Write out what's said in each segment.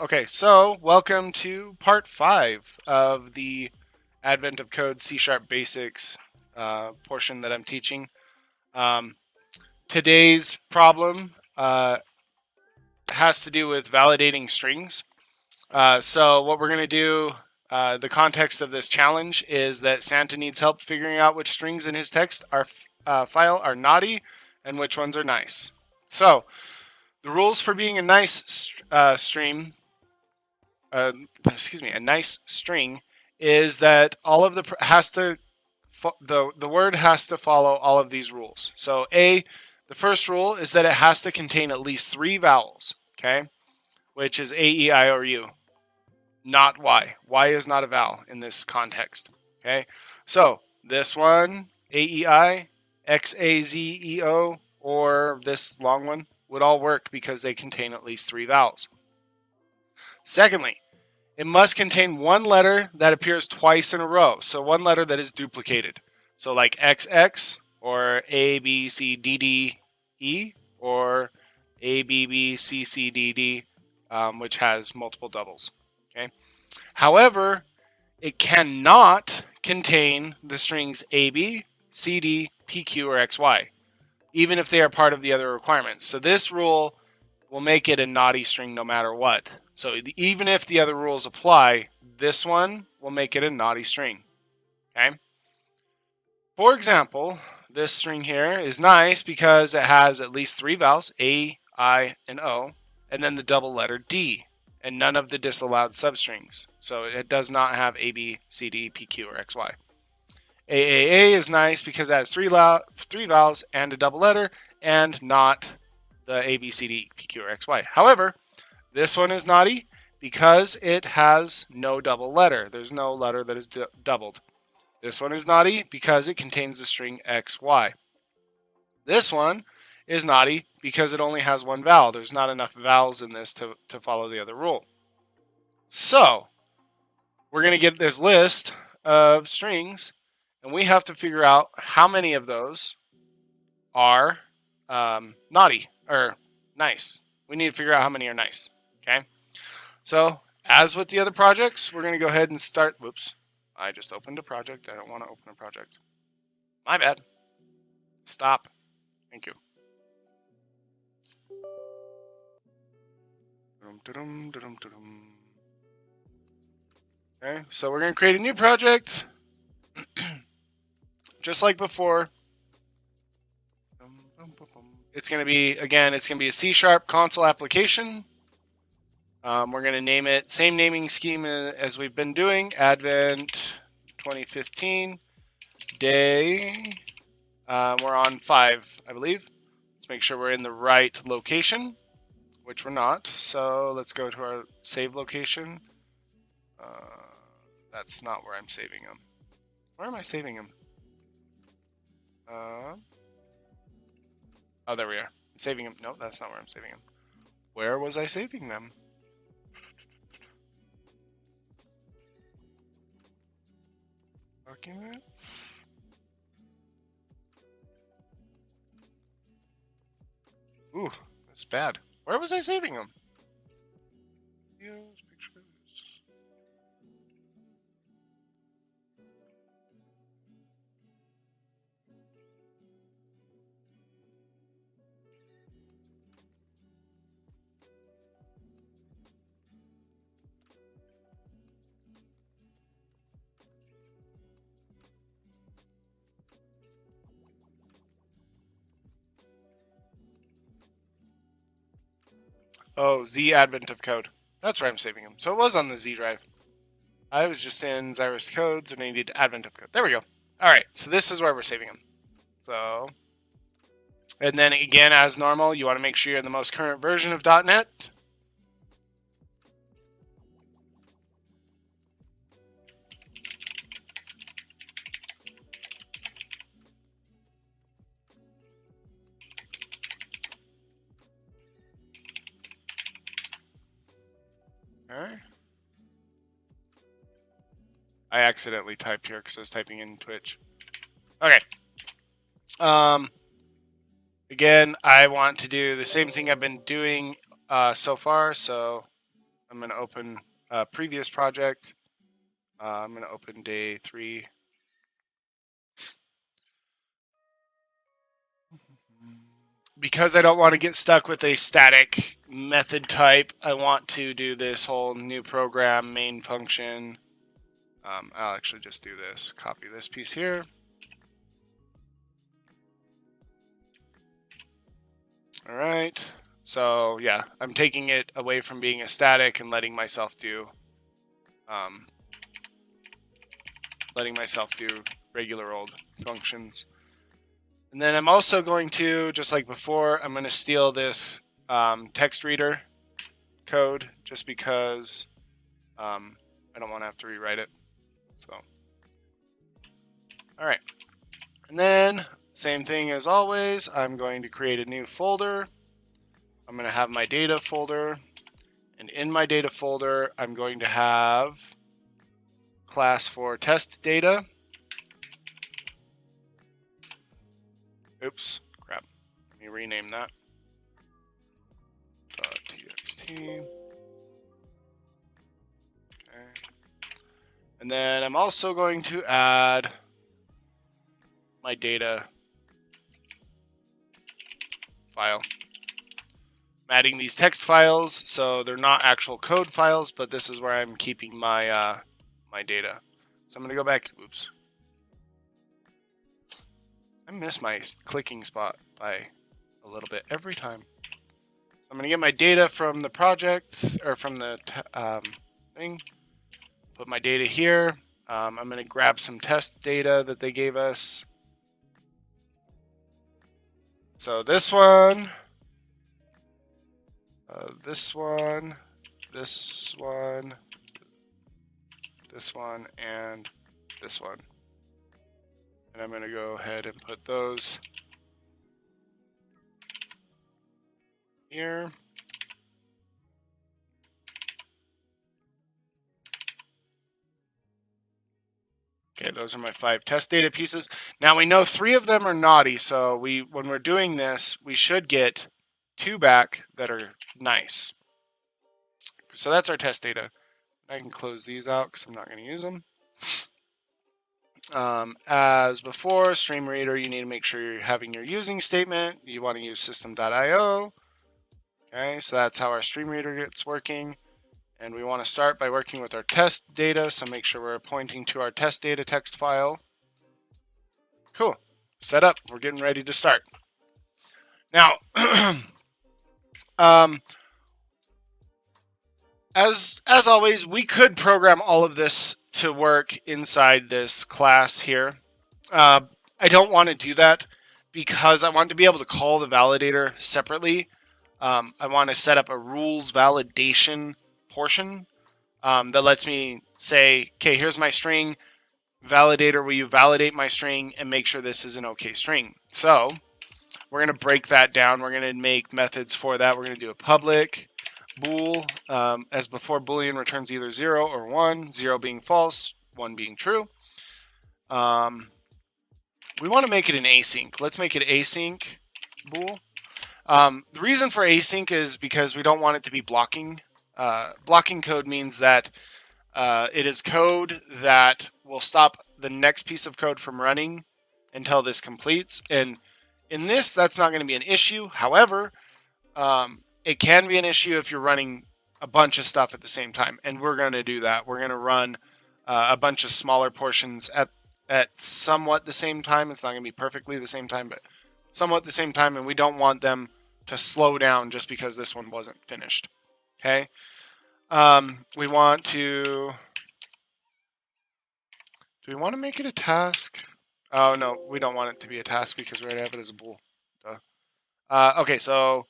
Okay, so welcome to part 5 of the Advent of Code C# Basics portion that I'm teaching. Today's problem has to do with validating strings. So what we're going to do, the context of this challenge is that Santa needs help figuring out which strings in his text file are naughty and which ones are nice. So the rules for being a nice a nice string is that all of the word has to follow all of these rules. So the first rule is that it has to contain at least 3 vowels, okay? Which is A, E, I, or U, not Y. Y is not a vowel in this context, okay? So this one, A, E, I, X, A, Z, E, O, or this long one would all work because they contain at least 3 vowels. Secondly, it must contain one letter that appears twice in a row. So one letter that is duplicated. So like XX or A, B, C, D, D, E, or A, B, B, C, C, D, D, which has multiple doubles. Okay. However, it cannot contain the strings AB, CD, PQ, or XY, even if they are part of the other requirements. So this rule will make it a naughty string no matter what. So even if the other rules apply, this one will make it a naughty string. Okay. For example, this string here is nice because it has at least 3 vowels, A, I, and O, and then the double letter D, and none of the disallowed substrings. So it does not have A, B, C, D, P, Q, or X, Y. AAA is nice because it has 3 vowels and a double letter, and not the A, B, C, D, P, Q, or X, Y. However, this one is naughty because it has no double letter. There's no letter that is doubled. This one is naughty because it contains the string XY. This one is naughty because it only has 1 vowel. There's not enough vowels in this to follow the other rule. So we're going to get this list of strings, and we have to figure out how many of those are naughty or nice. We need to figure out how many are nice. Okay. So as with the other projects, we're going to go ahead and start. Whoops. I just opened a project. I don't want to open a project. My bad. Stop. Thank you. Okay, so we're going to create a new project. Just like before. It's going to be, again, it's going to be a C# console application. We're going to name it, same naming scheme as we've been doing, Advent 2015 day. We're on 5, I believe. Let's make sure we're in the right location, which we're not. So let's go to our save location. That's not where I'm saving them. Where am I saving them? Oh, there we are. I'm saving them. No, that's not where I'm saving them. Where was I saving them? Document. Ooh, that's bad. Where was I saving them? Videos, pictures. Oh, Z Advent of Code. That's where I'm saving them. So it was on the Z drive. I was just in Xyrus Codes and I needed Advent of Code. There we go. All right, so this is where we're saving them. So, and then again, as normal, you want to make sure you're in the most current version of .NET. All right. I accidentally typed here because I was typing in Twitch. Okay. Again, I want to do the same thing I've been doing so far, so I'm going to open a previous project. I'm going to open day 3. Because I don't want to get stuck with a static method type, I want to do this whole new program main function. I'll actually just do this. Copy this piece here. All right. So yeah, I'm taking it away from being a static and letting myself do regular old functions. And then I'm also going to, just like before, I'm going to steal this text reader code just because I don't want to have to rewrite it. So, all right. And then same thing as always, I'm going to create a new folder. I'm going to have my data folder. And in my data folder, I'm going to have class for test data. Oops, crap. Let me rename that. .txt. Okay. And then I'm also going to add my data file. I'm adding these text files, so they're not actual code files, but this is where I'm keeping my my data. So I'm going to go back. Oops. I miss my clicking spot by a little bit every time. So I'm going to get my data from the project, or from the thing. Put my data here. I'm going to grab some test data that they gave us. So this one, this one, this one, this one, and this one. And I'm going to go ahead and put those here. Okay, those are my 5 test data pieces. Now we know 3 of them are naughty, so when we're doing this, we should get 2 back that are nice. So that's our test data. I can close these out because I'm not going to use them. As before, stream reader, you need to make sure you're having your using statement. You want to use system.io. Okay, so that's how our stream reader gets working. And we want to start by working with our test data, so make sure we're pointing to our test data text file. Cool. Set up. We're getting ready to start. Now, as always, we could program all of this to work inside this class here. I don't want to do that because I want to be able to call the validator separately. I want to set up a rules validation portion that lets me say, okay, here's my string. Validator, will you validate my string and make sure this is an okay string? So we're going to break that down. We're going to make methods for that. We're going to do a public bool. As before, Boolean returns either 0 or 1, 0 being false, 1 being true. We want to make it an async. Let's make it async bool. The reason for async is because we don't want it to be blocking. Blocking code means that it is code that will stop the next piece of code from running until this completes. And in this, that's not going to be an issue. However, it can be an issue if you're running a bunch of stuff at the same time. And we're going to do that. We're going to run a bunch of smaller portions at somewhat the same time. It's not going to be perfectly the same time, but somewhat the same time. And we don't want them to slow down just because this one wasn't finished. Okay. We want to... Do we want to make it a task? Oh, no, we don't want it to be a task because we already have it as a bool. Okay, so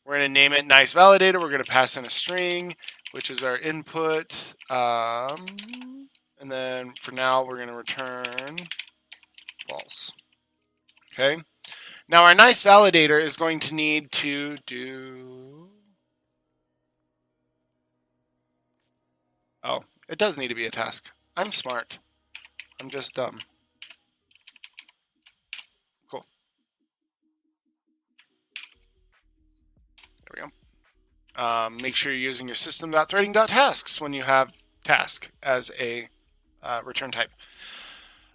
we're going to name it nice validator. We're going to pass in a string, which is our input. And then for now, we're going to return false. Okay. Now our nice validator is going to need to do... Oh, it does need to be a task. I'm smart. I'm just dumb. Cool. Make sure you're using your system.threading.tasks when you have task as a return type.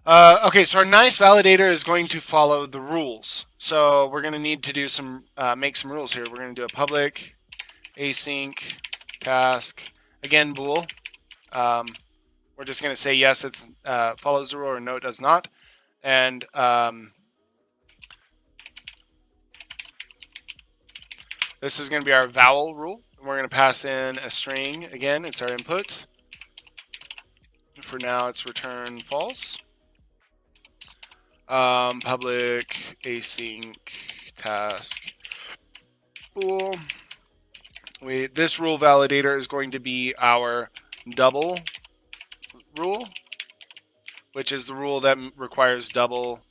Okay, so our nice validator is going to follow the rules. So we're going to need to do some make some rules here. We're going to do a public async task, again bool. We're just going to say yes, it follows the rule, or no, it does not. And this is going to be our vowel rule. We're going to pass in a string. Again, it's our input. For now, it's return false. Public async task bool. This rule validator is going to be our double rule, which is the rule that requires double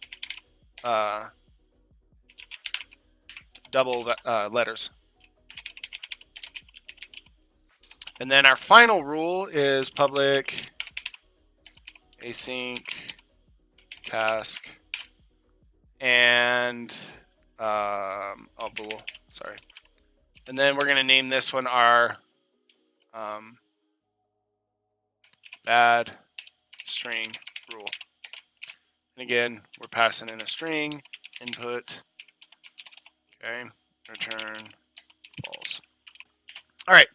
letters. And then our final rule is public async task and bool. Sorry. And then we're going to name this one our bad string rule. And again, we're passing in a string input. Okay, return false. All right,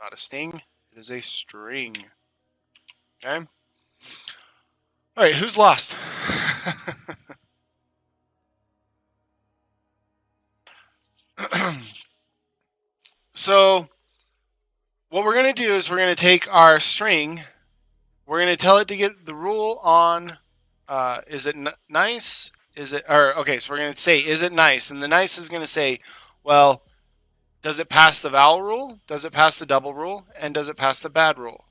not a sting, it is a string. Okay. All right, who's lost? So what we're going to do is we're going to take our string, we're going to tell it to get the rule on, is it nice? Is it, or okay, so we're going to say, is it nice? And the nice is going to say, well, does it pass the vowel rule? Does it pass the double rule? And does it pass the bad rule?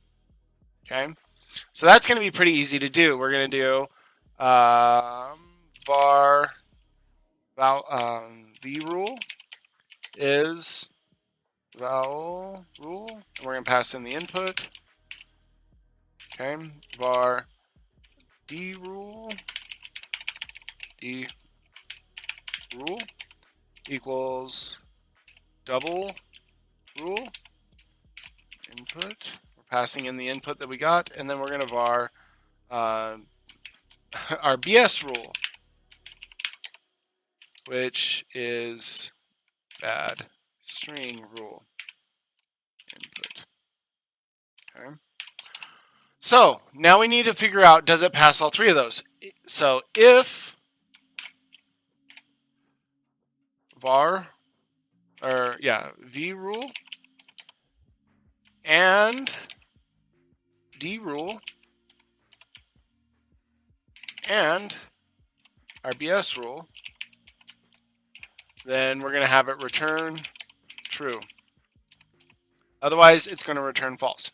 Okay, so that's going to be pretty easy to do. We're going to do var v rule is vowel rule. And we're going to pass in the input. Okay, var d rule equals double rule input. We're passing in the input that we got, and then we're going to var our BS rule, which is bad string rule input. Okay. So now we need to figure out, does it pass all three of those? So if var, or yeah, v rule and d rule and our BS rule, then we're going to have it return true. Otherwise, it's going to return false.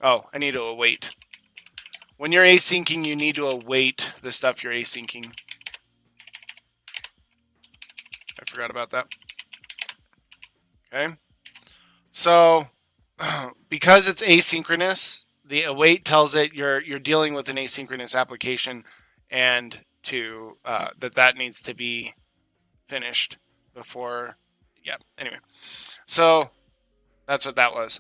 Oh, I need to await. When you're asyncing, you need to await the stuff you're asyncing. I forgot about that. Okay. So, because it's asynchronous, the await tells it you're dealing with an asynchronous application, and to that needs to be finished before. Yeah. Anyway, so that's what that was.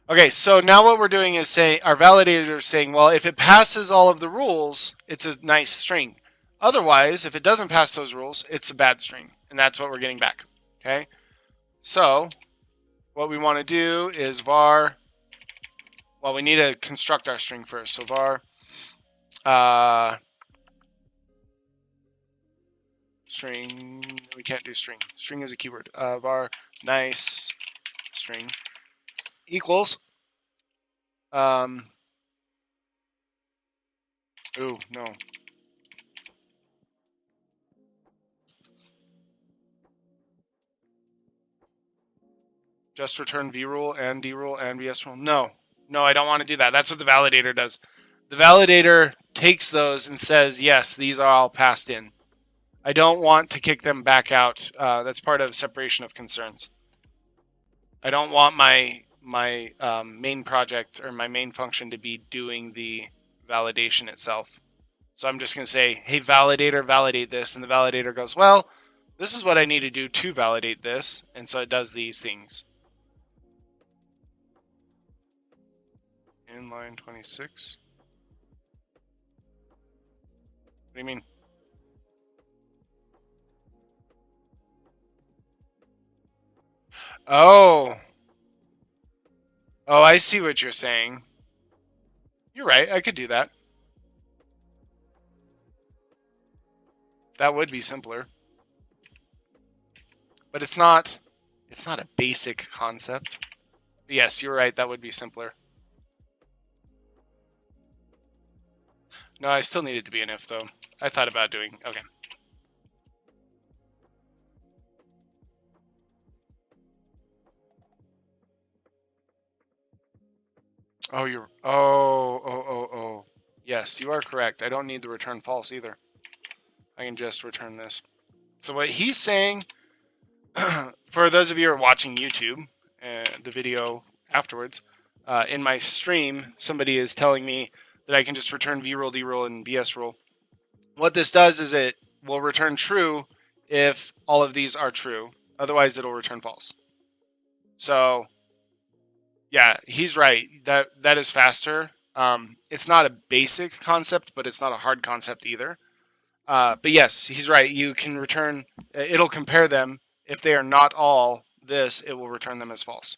Okay, so now what we're doing is saying, our validator is saying, well, if it passes all of the rules, it's a nice string. Otherwise, if it doesn't pass those rules, it's a bad string. And that's what we're getting back. Okay, so what we want to do is var, well, we need to construct our string first. So var string, we can't do string. String is a keyword. Var nice string equals ooh, no. Just return v rule and d rule and bs rule. No, I don't want to do that. That's what the validator does. The validator takes those and says, yes, these are all passed in. I don't want to kick them back out. That's part of separation of concerns. I don't want my main project or my main function to be doing the validation itself. So I'm just going to say, hey, validator, validate this. And the validator goes, well, this is what I need to do to validate this. And so it does these things. In line 26. What do you mean? Oh. Oh, I see what you're saying. You're right. I could do that. That would be simpler. But it's not a basic concept. But yes, you're right. That would be simpler. No, I still need it to be an if, though. I thought about doing... Okay. Oh, you're... Oh. Yes, you are correct. I don't need the return false either. I can just return this. So what he's saying, for those of you who are watching YouTube, the video afterwards, in my stream, somebody is telling me that I can just return V rule, D rule, and BS rule. What this does is it will return true if all of these are true. Otherwise, it'll return false. So, yeah, he's right. That is faster. It's not a basic concept, but it's not a hard concept either. But yes, he's right. You can return. It'll compare them. If they are not all this, it will return them as false.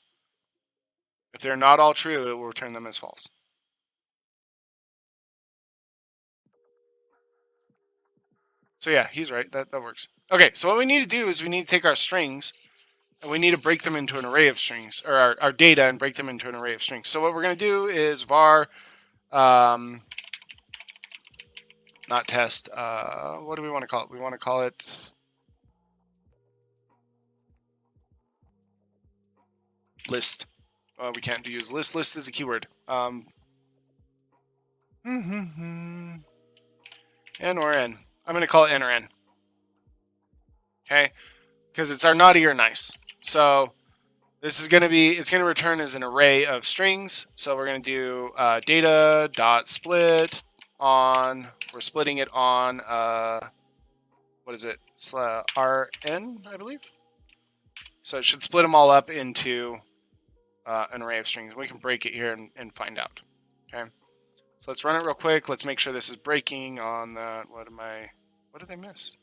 If they're not all true, it will return them as false. So yeah, he's right. That works. Okay, so what we need to do is we need to take our strings and we need to break them into an array of strings, or our data, and break them into an array of strings. So what we're going to do is var, not test, what do we want to call it? We want to call it list. We can't use list. List is a keyword. N or n. I'm going to call it n or n. Okay? Because it's our naughty or nice. So this is going to be, it's going to return as an array of strings. So we're going to do data dot split on, we're splitting it on, what is it? Rn, I believe. So it should split them all up into an array of strings. We can break it here and find out. Okay. So let's run it real quick. Let's make sure this is breaking on that. What did I miss?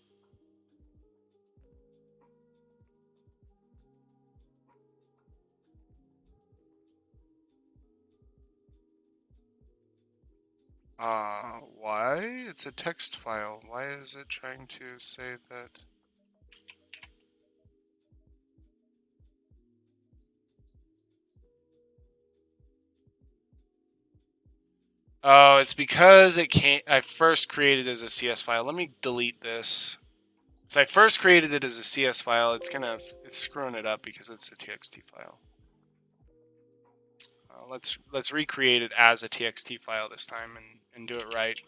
Why? It's a text file. Why is it trying to say that? Oh, it's because it can't. I first created it as a CS file. Let me delete this. So I first created it as a CS file. It's screwing it up because it's a TXT file. Let's recreate it as a TXT file this time and do it right.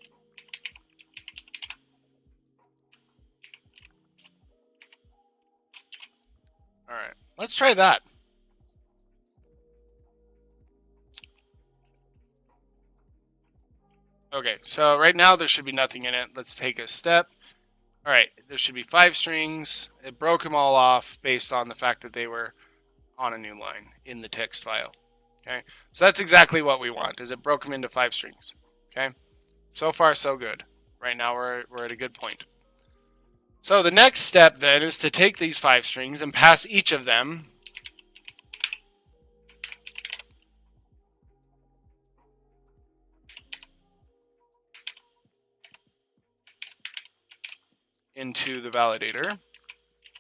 All right, let's try that. Okay, so right now there should be nothing in it. Let's take a step. All right, there should be 5 strings. It broke them all off based on the fact that they were on a new line in the text file. Okay, so that's exactly what we want, is it broke them into 5 strings. Okay, so far so good. Right now we're at a good point. So the next step then is to take these 5 strings and pass each of them into the validator.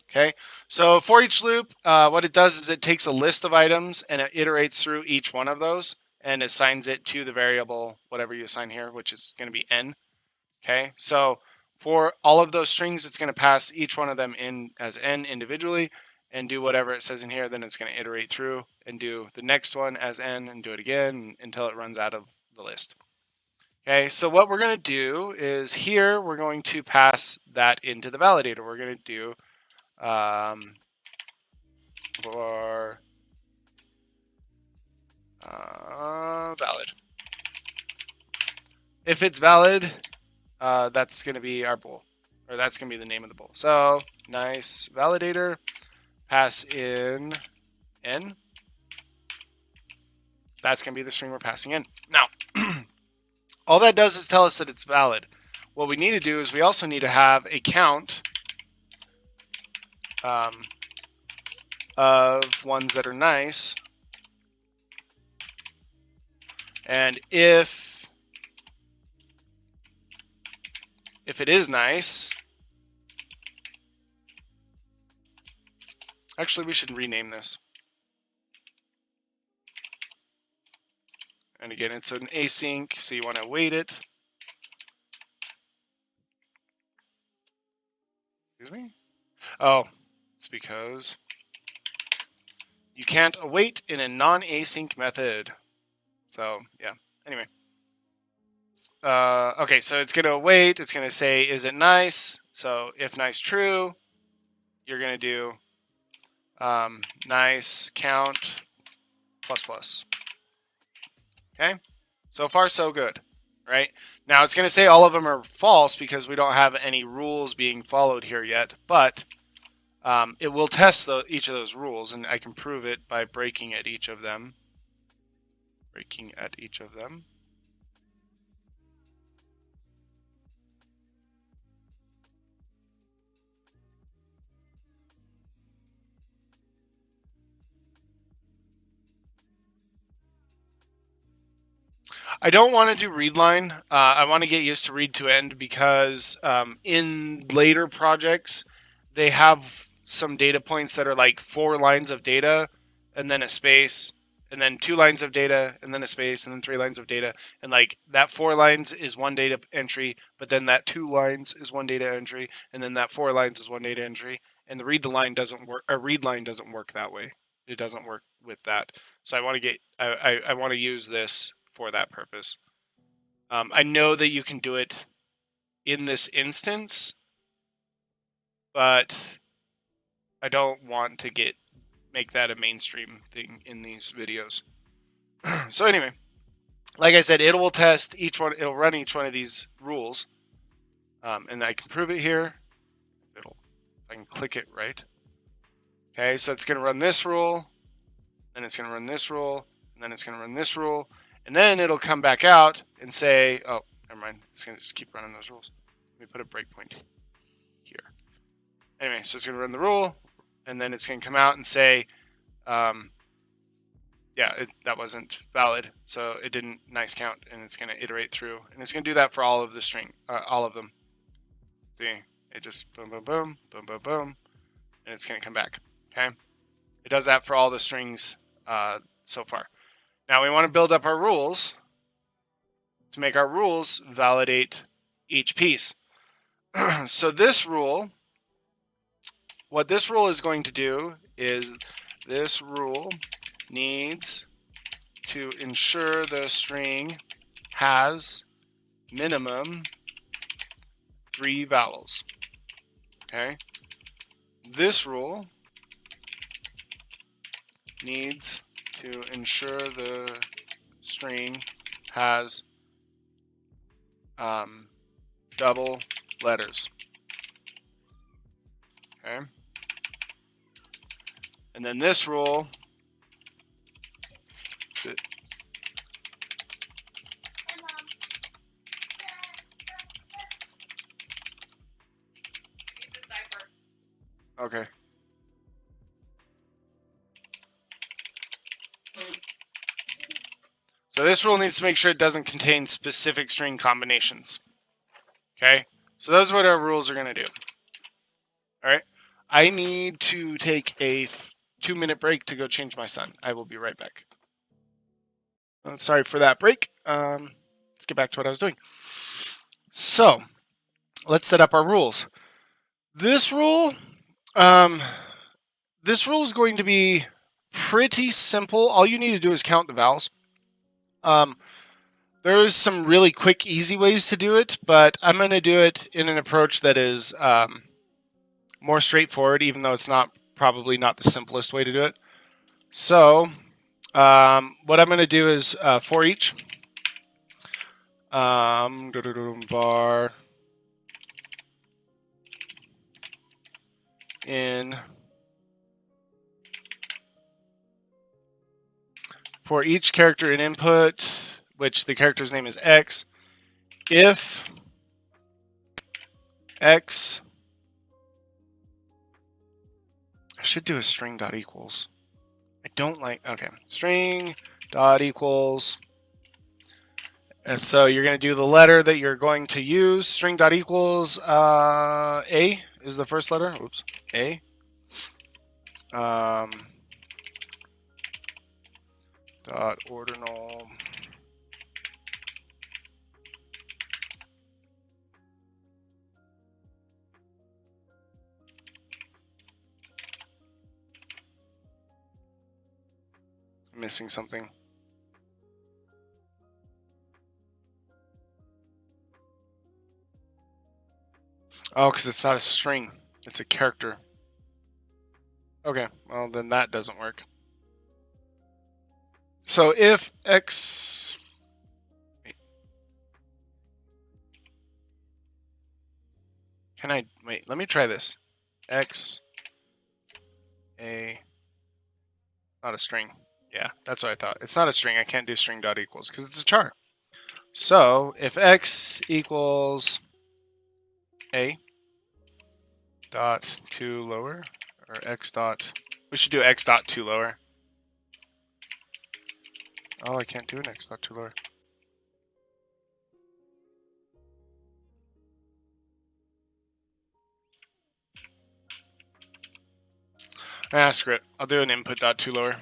Okay, so for each loop, what it does is it takes a list of items and it iterates through each one of those and assigns it to the variable, whatever you assign here, which is going to be n. Okay, so for all of those strings, it's going to pass each one of them in as n individually and do whatever it says in here. Then it's going to iterate through and do the next one as n and do it again until it runs out of the list. Okay, so what we're going to do is here we're going to pass that into the validator. We're going to do var valid. If it's valid, that's going to be our bool, or that's going to be the name of the bool. So nice validator, pass in n. That's going to be the string we're passing in. Now, all that does is tell us that it's valid. What we need to do is we also need to have a count of ones that are nice. And if it is nice, actually we should rename this. And again, it's an async, so you want to await it. Excuse me? Oh, it's because you can't await in a non-async method. So, yeah. Anyway. Okay, so it's going to await. It's going to say, is it nice? So, if nice true, you're going to do nice count plus plus. Okay? So far, so good. Right? Now, it's going to say all of them are false because we don't have any rules being followed here yet. But it will test each of those rules, and I can prove it by breaking at each of them. Breaking at each of them. I don't want to do readline. I want to get used to read to end because in later projects, they have some data points that are like 4 lines of data and then a space and then 2 lines of data and then a space and then 3 lines of data. And like that 4 lines is one data entry, but then that 2 lines is one data entry, and then that 4 lines is one data entry. And the read line doesn't work. A read line doesn't work that way. It doesn't work with that. So I want to I want to use this for that purpose. I know that you can do it in this instance, but I don't want to make that a mainstream thing in these videos. So anyway, like I said, it will test each one. It'll run each one of these rules, and I can prove it here. If I can click it right. Okay, so it's going to run this rule, then it's going to run this rule, and then it's going to run this rule, and then it'll come back out and say, oh, never mind. It's going to just keep running those rules. Let me put a breakpoint here. Anyway, so it's going to run the rule, and then it's going to come out and say, yeah, that wasn't valid, so it didn't nice count, and it's going to iterate through, and it's going to do that for all of the string, all of them. See, it just boom, boom, boom, boom, boom, boom, and it's going to come back. Okay, it does that for all the strings so far. Now we want to build up our rules to make our rules validate each piece. So this rule, what this rule is going to do is this rule needs to ensure the string has minimum 3 vowels. Okay? This rule needs to ensure the string has double letters. Okay? And then this rule okay. So this rule needs to make sure it doesn't contain specific string combinations. Okay? So those are what our rules are going to do. All right? I need to take a 2-minute break to go change my son. I will be right back. Sorry for that break. Let's get back to what I was doing. So, let's set up our rules. This rule is going to be pretty simple. All you need to do is count the vowels. There's some really quick, easy ways to do it, but I'm going to do it in an approach that is more straightforward, even though it's probably not the simplest way to do it. So, what I'm going to do is for each var in for each character in input, which the character's name is X, if X, I should do a string dot equals. I don't like, okay, string dot equals, and so you're going to do the letter that you're going to use. String dot equals A is the first letter. Oops, A. Dot ordinal. I'm missing something. Oh, because it's not a string. It's a character. Okay, well then that doesn't work. So if X... Can I... Wait, let me try this. X... A... Not a string. Yeah, that's what I thought. It's not a string. I can't do string dot equals because it's a char. So if X equals A dot 2 lower, or X dot... We should do X dot 2 lower. Oh, I can't do an X dot 2 lower. Ah, screw it. I'll do an input dot 2 lower.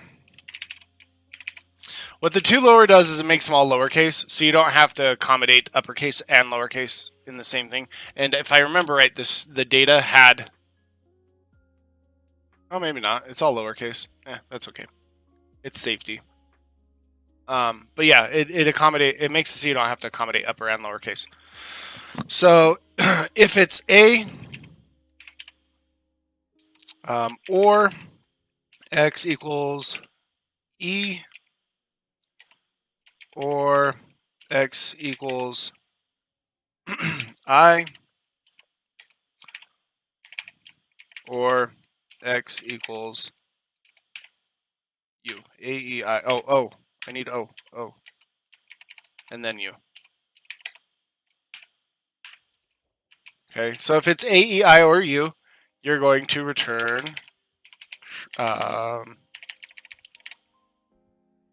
What the 2 lower does is it makes them all lowercase, so you don't have to accommodate uppercase and lowercase in the same thing. And if I remember right, the data had... Oh, maybe not. It's all lowercase. That's okay. It's safety. But yeah, it makes it so you don't have to accommodate upper and lowercase. So if it's A or X equals E or X equals I or X equals U. A, E, I. Oh, O. I need O. O. And then U. Okay, so if it's A, E, I, or U, you're going to return...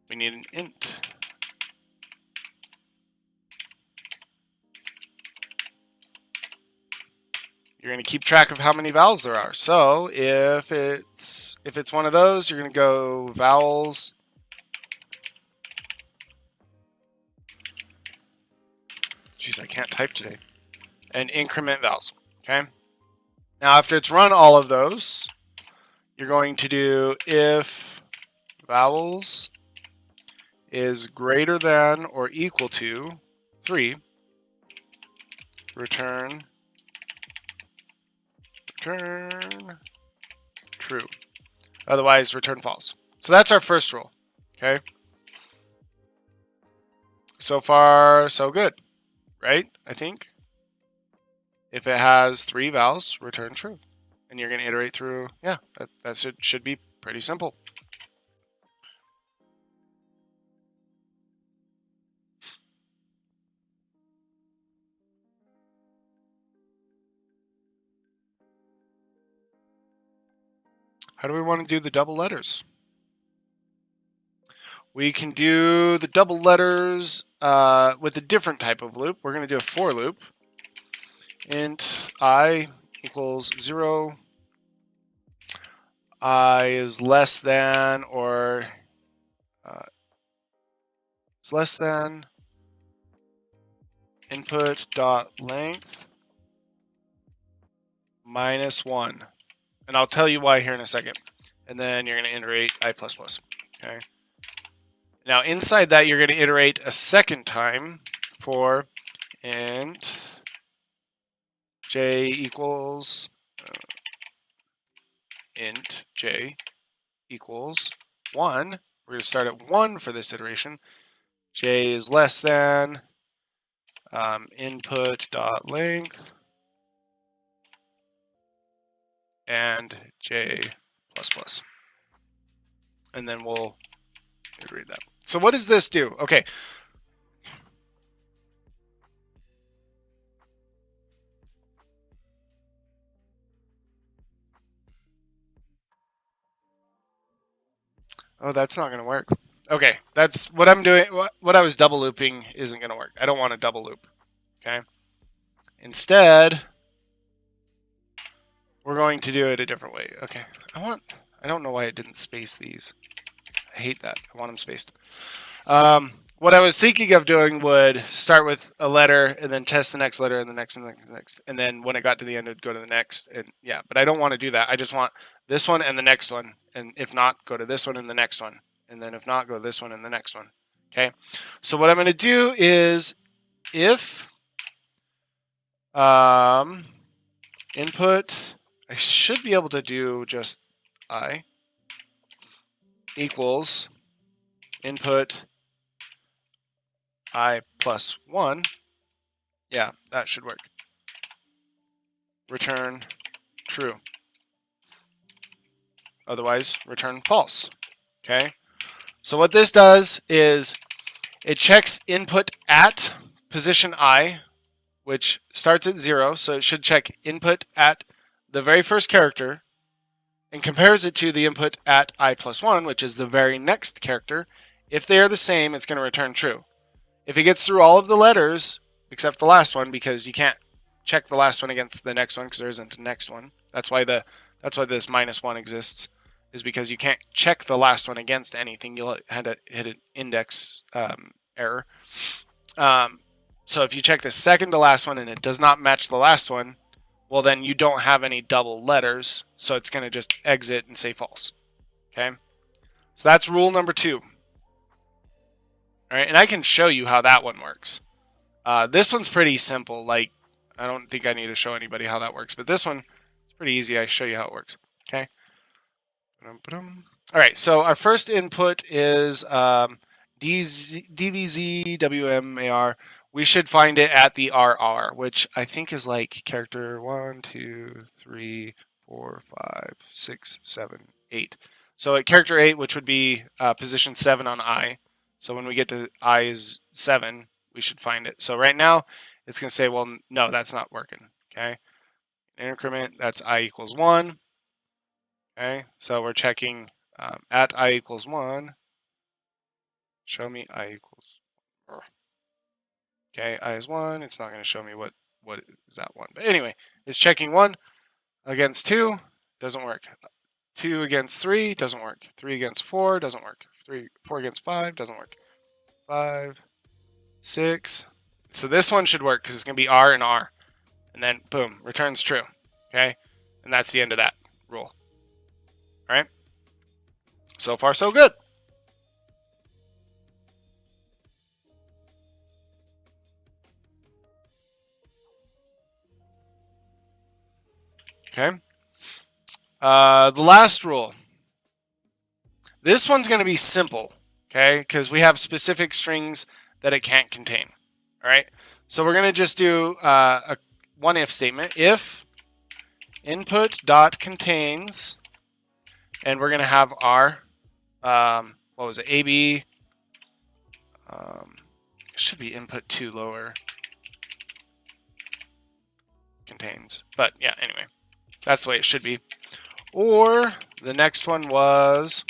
we need an int. You're going to keep track of how many vowels there are. So if it's one of those, you're going to go vowels. Jeez, I can't type today. And increment vowels. Okay. Now after it's run all of those, you're going to do if vowels is greater than or equal to 3, return true. Otherwise, return false. So that's our first rule. Okay. So far, so good, right? I think. If it has 3 vowels, return true. And you're going to iterate through, yeah, that should be pretty simple. How do we want to do the double letters? We can do the double letters with a different type of loop. We're going to do a for loop. Int I equals 0. I is less than or is less than input dot length minus 1. And I'll tell you why here in a second. And then you're going to iterate I++. Okay. Now inside that, you're going to iterate a second time for int j equals int j equals 1. We're going to start at 1 for this iteration. J is less than input dot length and J++. And then we'll read that. So what does this do? Okay. Oh, that's not going to work. Okay, that's what I'm doing. What I was double looping isn't going to work. I don't want to double loop. Okay. Instead, we're going to do it a different way. Okay. I don't know why it didn't space these. I hate that. I want them spaced. What I was thinking of doing would start with a letter and then test the next letter and the next and the next and the next. And then when it got to the end, it would go to the next. And yeah, but I don't want to do that. I just want this one and the next one. And if not, go to this one and the next one. And then if not, go to this one and the next one. Okay. So what I'm going to do is if input, I should be able to do just I equals input I plus 1. Yeah, that should work. Return true. Otherwise, return false. Okay. So what this does is it checks input at position I, which starts at 0. So it should check input at the very first character and compares it to the input at I plus 1, which is the very next character. If they are the same, it's going to return true. If it gets through all of the letters, except the last one, because you can't check the last one against the next one because there isn't a next one. That's why this -1 exists, is because you can't check the last one against anything. You'll have to hit an index error. So if you check the second to last one and it does not match the last one, well, then you don't have any double letters, so it's going to just exit and say false. Okay? So that's rule number 2. All right, and I can show you how that one works. This one's pretty simple. Like, I don't think I need to show anybody how that works, but this one is pretty easy. I show you how it works. Okay. All right, so our first input is DVZWMAR. We should find it at the RR, which I think is like character 1, 2, 3, 4, 5, 6, 7, 8. So at character 8, which would be position 7 on I. So when we get to I is 7, we should find it. So right now, it's going to say, well, no, that's not working. Okay. Increment, that's I equals 1. Okay. So we're checking at I equals 1. Show me I equals. Okay, I is 1. It's not going to show me what is that 1. But anyway, it's checking 1 against 2. Doesn't work. 2 against 3. Doesn't work. 3 against 4. Doesn't work. 4 against 5. Doesn't work. 5, 6. So this one should work because it's going to be R and R. And then, boom, returns true. Okay? And that's the end of that rule. All right? So far, so good. Okay? The last rule. This one's going to be simple, okay? Because we have specific strings that it can't contain. All right? So we're going to just do a one if statement. If input dot contains, and we're going to have our, what was it, AB, it should be input to lower contains. But yeah, anyway, that's the way it should be. Or the next one was,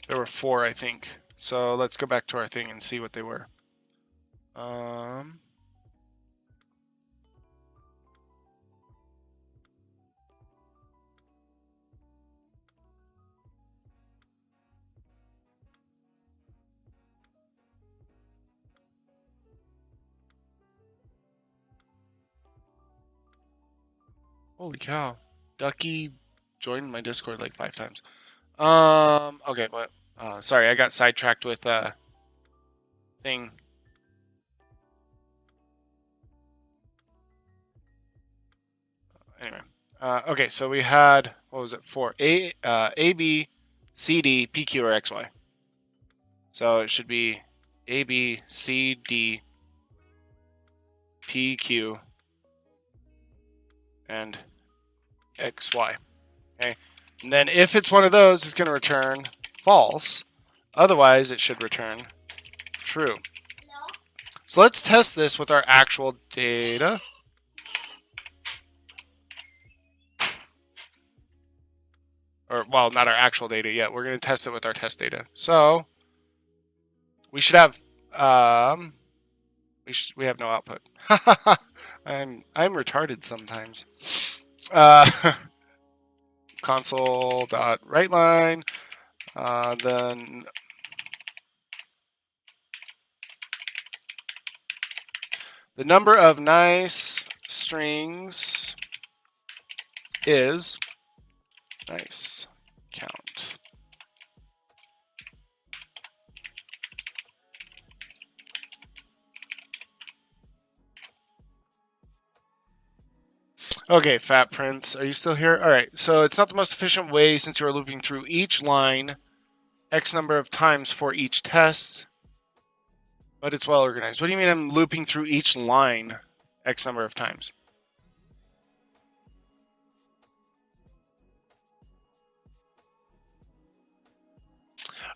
there were 4, I think. So let's go back to our thing and see what they were. Holy cow. Ducky joined my Discord like 5 times. Okay, but sorry, I got sidetracked with thing. Anyway, okay, so we had, what was it, 4? A, B, C, D, P, Q, or X, Y. So it should be A, B, C, D, PQ and XY. Okay, and then if it's one of those, it's going to return false. Otherwise, it should return true. So let's test this with our actual data. Or, well, not our actual data yet. We're going to test it with our test data. So we should have we have no output. I'm retarded sometimes. Console.WriteLine. Then the number of nice strings is nice count. Okay, Fat Prince, are you still here? All right, so it's not the most efficient way since you are looping through each line X number of times for each test, but it's well organized. What do you mean I'm looping through each line X number of times?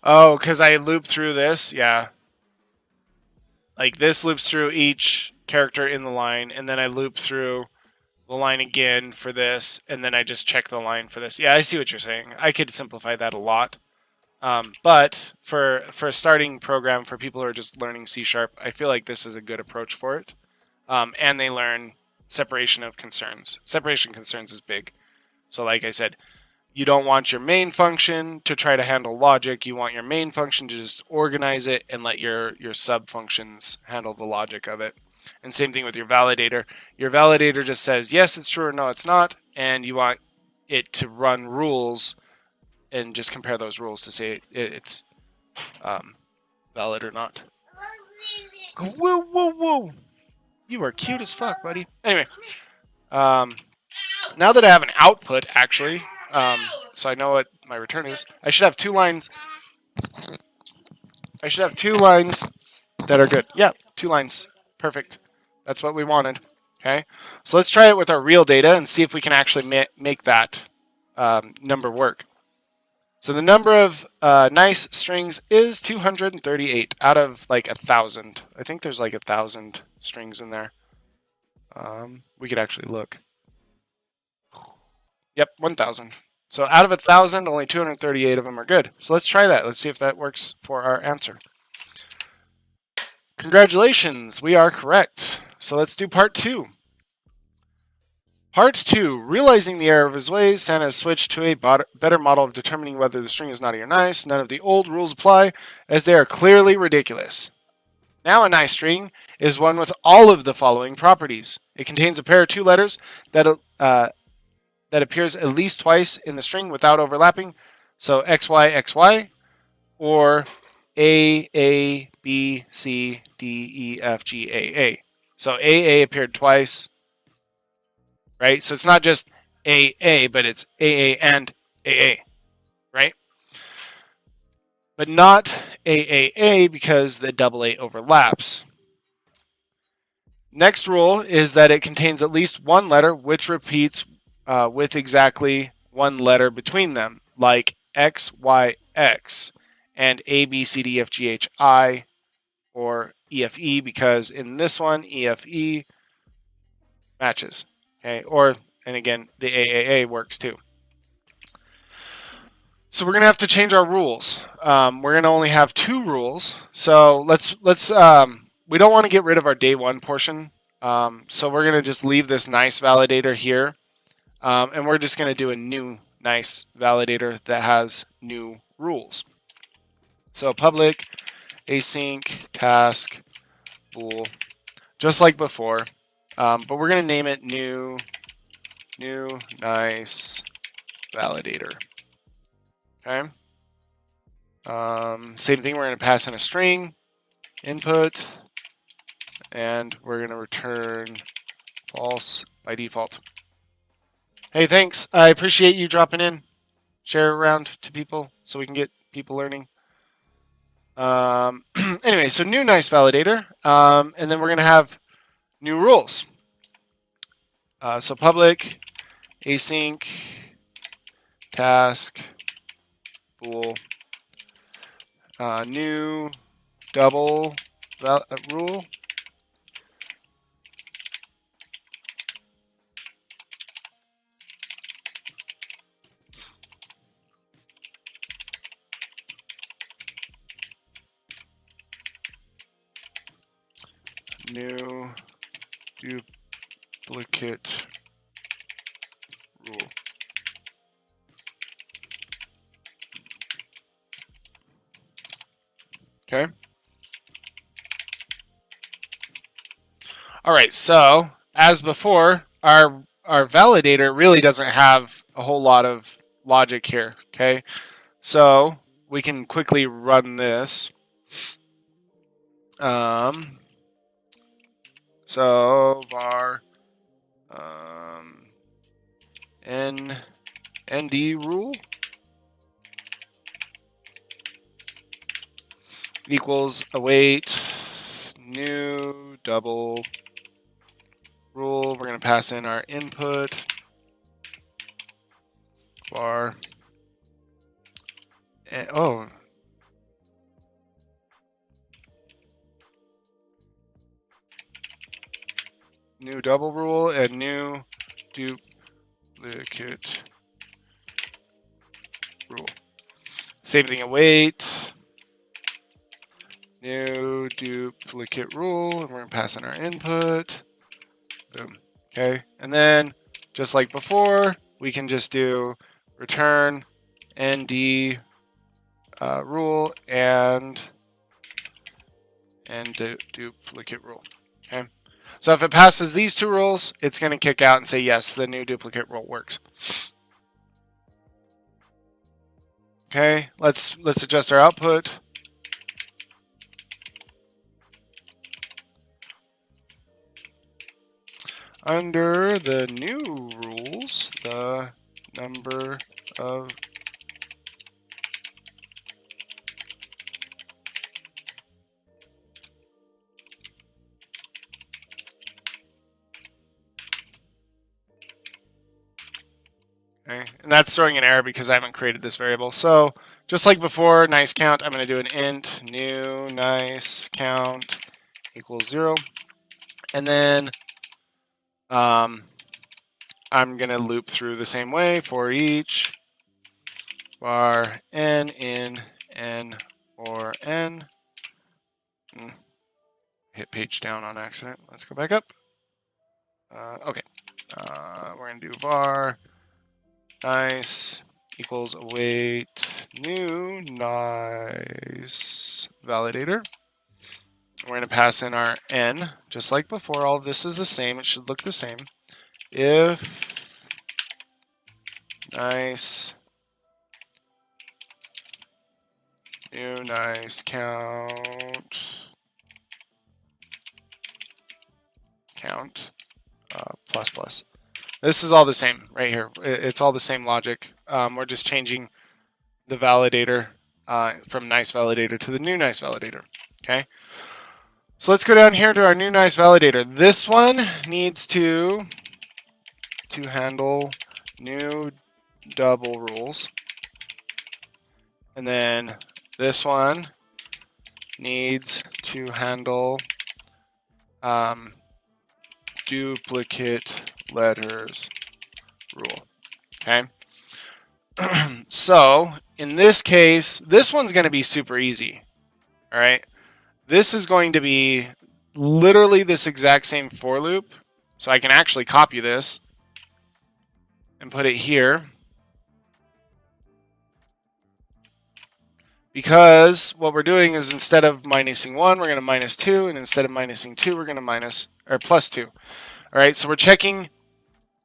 Oh, because I loop through this? Yeah. Like this loops through each character in the line, and then I loop through the line again for this, and then I just check the line for this. Yeah, I see what you're saying. I could simplify that a lot. But for a starting program for people who are just learning C#, I feel like this is a good approach for it. And they learn separation of concerns. Separation concerns is big. So like I said, you don't want your main function to try to handle logic. You want your main function to just organize it and let your sub functions handle the logic of it. And same thing with your validator. Your validator just says, yes, it's true or no, it's not. And you want it to run rules and just compare those rules to say it's valid or not. Whoa, whoa, whoa. You are cute as fuck, buddy. Anyway, now that I have an output, actually, so I know what my return is, I should have 2 lines. I should have 2 lines that are good. Yeah, 2 lines. Perfect. That's what we wanted. Okay, so let's try it with our real data and see if we can actually make that number work. So the number of nice strings is 238 out of like 1,000. I think there's like 1,000 strings in there. We could actually look. Yep, 1,000. So out of 1,000, only 238 of them are good. So let's try that. Let's see if that works for our answer. Congratulations, we are correct. So let's do part 2. Part 2. Realizing the error of his ways, Santa has switched to a better model of determining whether the string is naughty or nice. None of the old rules apply, as they are clearly ridiculous. Now a nice string is one with all of the following properties. It contains a pair of 2 letters that appears at least twice in the string without overlapping. So XY, XY, or A, B, C, D, E, F, G, A. So A appeared twice, right? So it's not just A, but it's A and A, right? But not A because the double A overlaps. Next rule is that it contains at least 1 letter which repeats with exactly 1 letter between them, like X, Y, X, and A, B, C, D, F, G, H, I, or E, F, E, because in this one, E, F, E matches. Okay, and again, the A works too. So we're gonna have to change our rules. We're gonna only have 2 rules. So let's we don't want to get rid of our day 1 portion. So we're gonna just leave this nice validator here, and we're just gonna do a new nice validator that has new rules. So public async task bool, just like before, but we're gonna name it new nice validator. Okay. Same thing, we're going to pass in a string input, and we're going to return false by default. Hey, thanks. I appreciate you dropping in. Share it around to people so we can get people learning. Anyway, so new nice validator, and then we're going to have new rules. So public async task bool new double rule. New duplicate rule. Okay. All right. So as before, our validator really doesn't have a whole lot of logic here. Okay. So we can quickly run this. So var nd rule equals await new double rule. We're going to pass in our input var and, new double rule and new duplicate rule. Same thing, await new duplicate rule, and we're going to pass in our input. Boom. Okay, and then just like before, we can just do return nd rule and duplicate rule. Okay, so if it passes these two rules, it's going to kick out and say yes, the new duplicate rule works. Okay, let's adjust our output. Under the new rules, the number of okay, and that's throwing an error because I haven't created this variable. So just like before, nice count, I'm going to do an int new nice count equals 0. And then I'm going to loop through the same way for each var n in n or n. Hit page down on accident. Let's go back up. Okay. We're going to do var nice equals await new nice validator. We're going to pass in our n, just like before. All of this is the same. It should look the same. If nice new nice count plus plus. This is all the same right here. It's all the same logic. We're just changing the validator from nice validator to the new nice validator. Okay. So let's go down here to our new nice validator. This one needs to handle new double rules. And then this one needs to handle duplicate letters rule. Okay. So in this case, this one's going to be super easy. All right. This is going to be literally this exact same for loop. So I can actually copy this and put it here. Because what we're doing is instead of minusing 1, we're going to minus 2. And instead of minusing 2, we're going to plus 2. All right, so we're checking,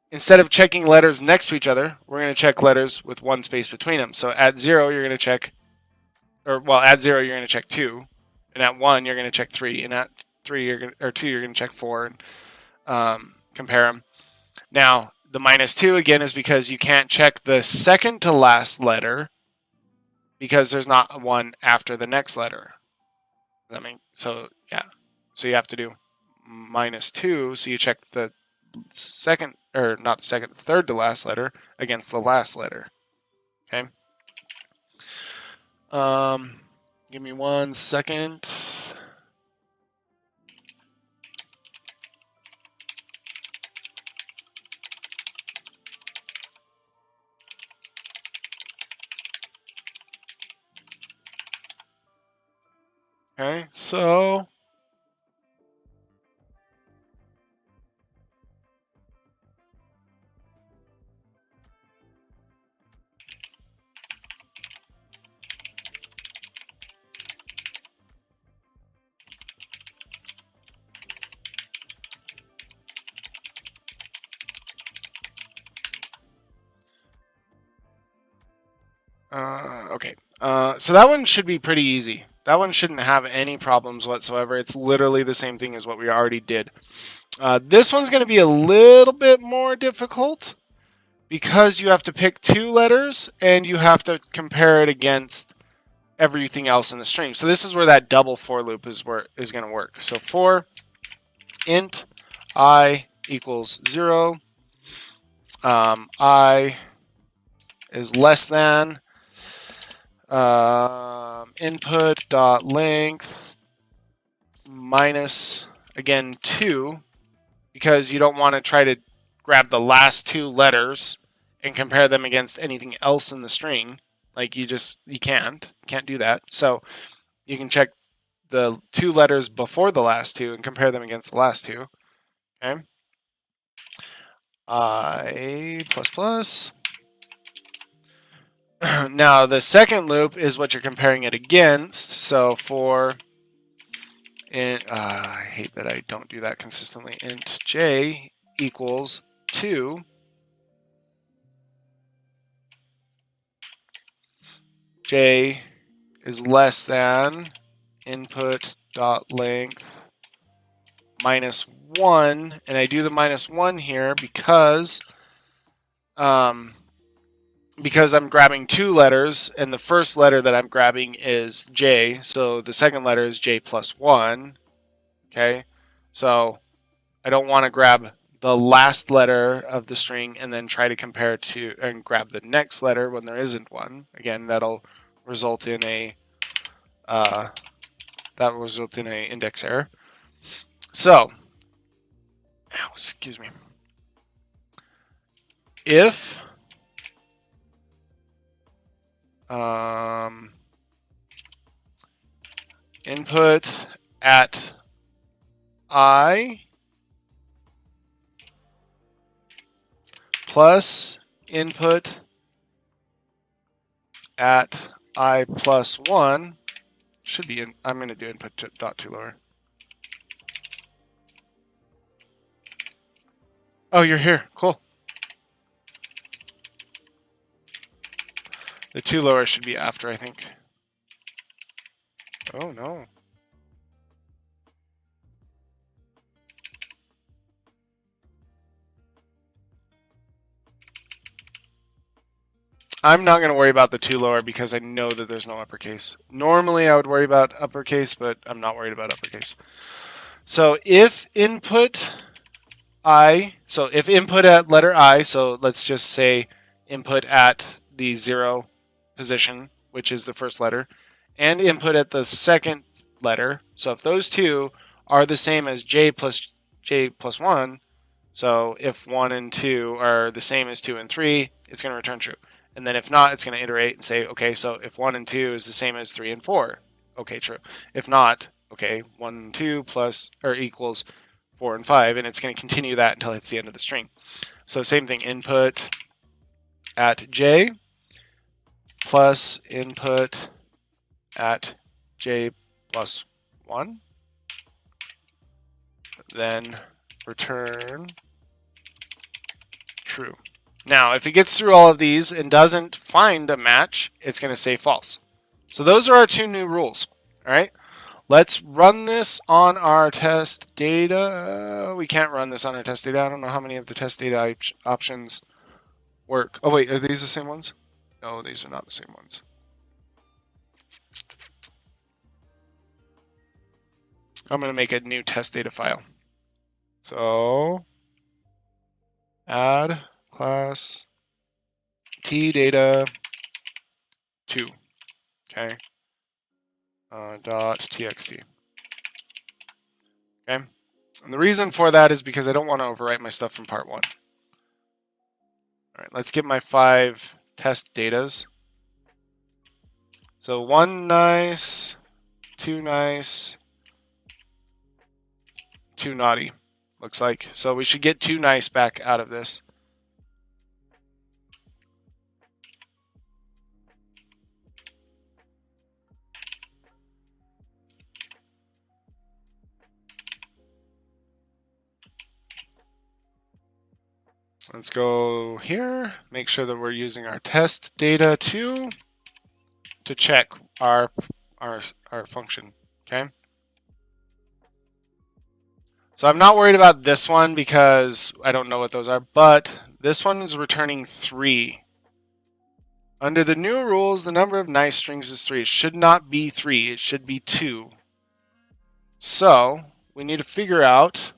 instead of checking letters next to each other, we're going to check letters with one space between them. So at 0, you're going to check, at 0, you're going to check 2. And at 1, you're going to check 3. And at 2, you're going to check 4 and compare them. Now, the minus 2, again, is because you can't check the second to last letter because there's not one after the next letter. So, yeah. So you have to do minus 2, so you check the second, or not the second, third to last letter against the last letter. Okay. Give me 1 second. Okay, so okay. So that one should be pretty easy. That one shouldn't have any problems whatsoever. It's literally the same thing as what we already did. This one's going to be a little bit more difficult because you have to pick 2 letters and you have to compare it against everything else in the string. So this is where that double for loop is going to work. So for int I equals 0, I is less than input dot length minus, again, 2, because you don't want to try to grab the last 2 letters and compare them against anything else in the string. Like you can't do that. So you can check the 2 letters before the last 2 and compare them against the last 2. Okay. I plus plus. Now the second loop is what you're comparing it against. So for I hate that I don't do that consistently. Int j equals 2. J is less than input dot length minus 1, and I do the minus 1 here because I'm grabbing 2 letters, and the first letter that I'm grabbing is J, so the second letter is J plus 1. Okay, so I don't want to grab the last letter of the string and then try to compare it to and grab the next letter when there isn't one. Again, that'll result in a index error. So, excuse me. If input at I plus input at I plus 1 should be I'm going to do input dot to lower. Oh, you're here. Cool. The 2 lower should be after, I think. Oh, no. I'm not going to worry about the 2 lower because I know that there's no uppercase. Normally, I would worry about uppercase, but I'm not worried about uppercase. So if input at letter I, so let's just say input at the 0 position, which is the first letter, and input at the second letter. So if those 2 are the same as J plus 1, so if 1 and 2 are the same as 2 and 3, it's going to return true. And then if not, it's going to iterate and say, okay, so if 1 and 2 is the same as 3 and 4, okay, true. If not, okay, 1 and 2 plus or equals 4 and 5, and it's going to continue that until it's the end of the string. So same thing, input at J plus input at J plus 1, then return true. Now, if it gets through all of these and doesn't find a match, it's going to say false. So those are our 2 new rules. All right. Let's run this on our test data. We can't run this on our test data. I don't know how many of the test data options work. Oh, wait. Are these the same ones? No, these are not the same ones. I'm going to make a new test data file. So add class t data 2. Okay. Dot txt. Okay. And the reason for that is because I don't want to overwrite my stuff from part 1. All right, let's get my 5 test datas. So 1 nice, 2 nice, 2 naughty, looks like. So we should get 2 nice back out of this. Let's go here, make sure that we're using our test data 2 to check our function, okay? So I'm not worried about this one because I don't know what those are, but this one is returning 3. Under the new rules, the number of nice strings is 3. It should not be 3, it should be 2. So we need to figure out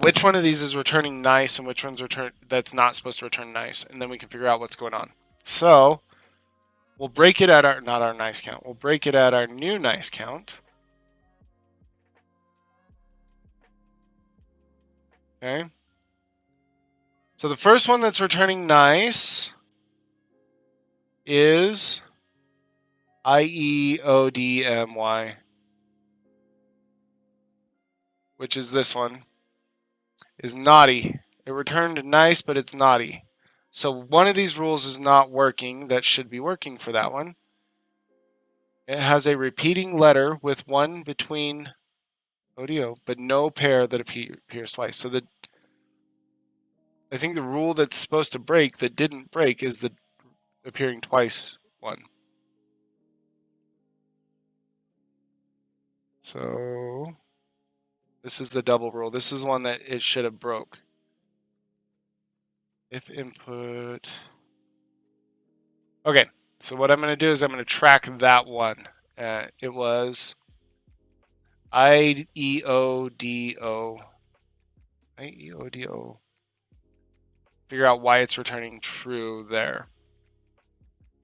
which one of these is returning nice and which one's that's not supposed to return nice, and then we can figure out what's going on. So we'll break it at our not our nice count. We'll break it at our new nice count. Okay. So the first one that's returning nice is IEODMY, which is this one, is naughty. It returned nice, but it's naughty. So one of these rules is not working that should be working for that one. It has a repeating letter with one between ODO, but no pair that appears twice. So I think the rule that's supposed to break that didn't break is the appearing twice one. So this is the double rule. This is one that it should have broke. If input. Okay, so what I'm going to do is I'm going to track that one. It was IEODO. IEODO. Figure out why it's returning true there.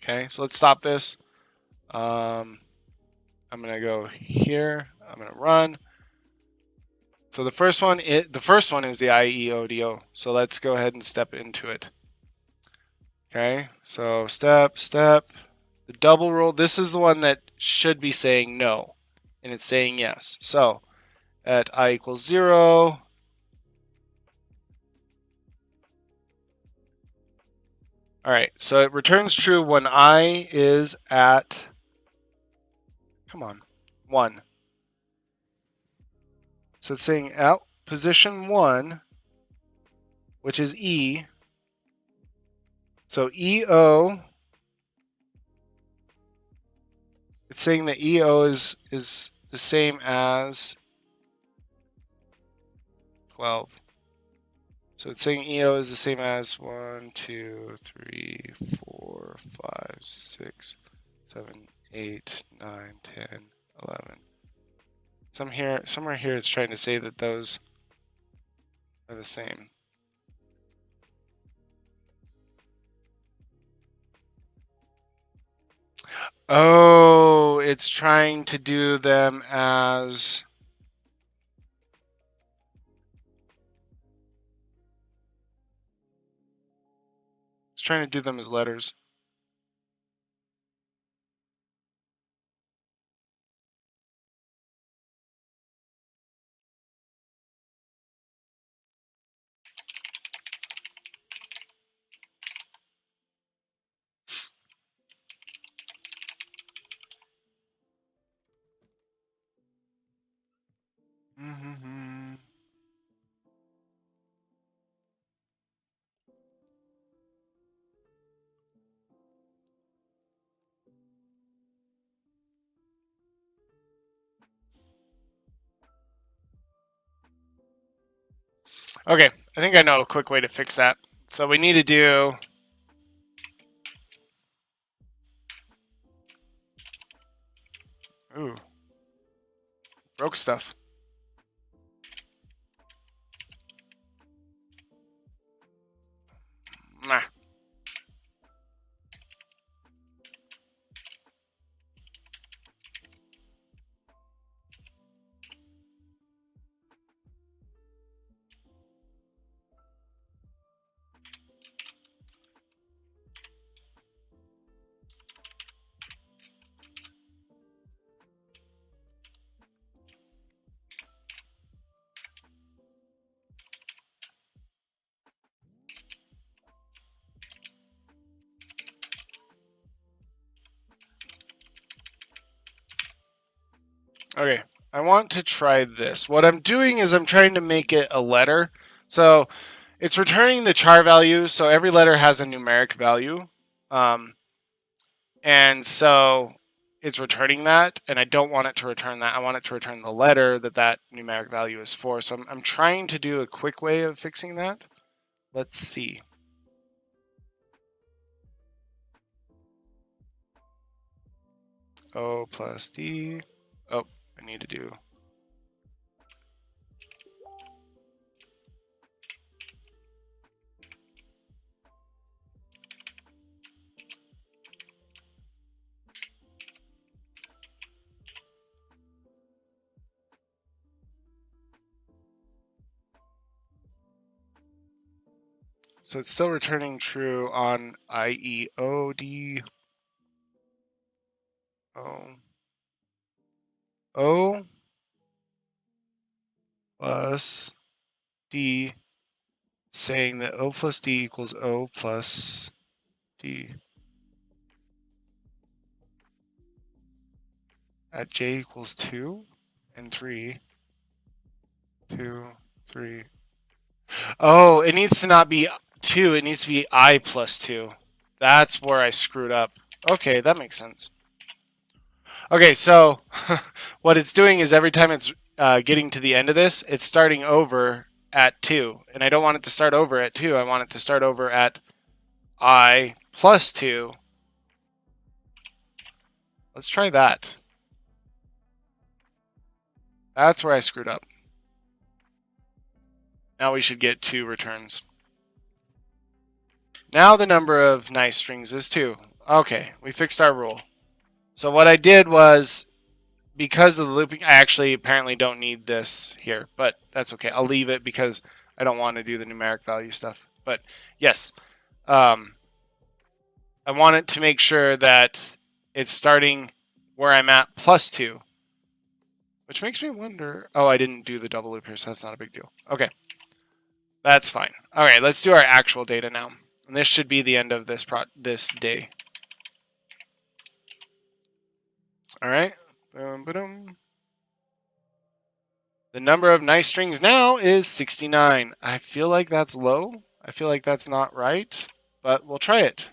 Okay, so let's stop this. I'm going to go here. I'm going to run. So the first one is the IEODO. So let's go ahead and step into it. Okay, so step. The double rule. This is the one that should be saying no, and it's saying yes. So at I equals 0. All right, so it returns true when I is at, come on, 1. So it's saying out position 1, which is E. So EO, it's saying that EO is the same as 12. So it's saying EO is the same as 1, 2, 3, 4, 5, 6, 7, 8, 9, 10, 11. Somewhere here it's trying to say that those are the same. Oh, it's trying to do them as... It's trying to do them as letters. Mm-hmm. Okay, I think I know a quick way to fix that. So we need to do ooh, broke stuff. Nah. Okay, I want to try this. What I'm doing is I'm trying to make it a letter. So it's returning the char value. So every letter has a numeric value. Um, and so it's returning that. And I don't want it to return that. I want it to return the letter that that numeric value is for. So I'm trying to do a quick way of fixing that. Let's see. O plus D. Oh, I need to do. So it's still returning true on IE O D O O plus D, saying that O plus D equals O plus D at J equals 2 and 3. 2, 3. Oh, it needs to not be 2. It needs to be I plus 2. That's where I screwed up. Okay, that makes sense. Okay, so what it's doing is every time it's getting to the end of this, it's starting over at 2. And I don't want it to start over at 2. I want it to start over at I plus 2. Let's try that. That's where I screwed up. Now we should get 2 returns. Now the number of nice strings is 2. Okay, we fixed our rule. So what I did was, because of the looping, I actually apparently don't need this here, but that's okay. I'll leave it because I don't want to do the numeric value stuff. But yes, I want it to make sure that it's starting where I'm at plus 2. Which makes me wonder, oh, I didn't do the double loop here, so that's not a big deal. Okay, that's fine. All right, let's do our actual data now. And this should be the end of this day. All right. Boom, boom. The number of nice strings now is 69. I feel like that's low. I feel like that's not right, but we'll try it.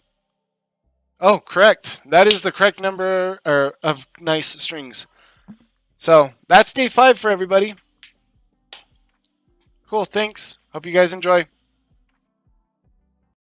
Oh, correct. That is the correct number of nice strings. So that's day 5 for everybody. Cool, thanks. Hope you guys enjoy.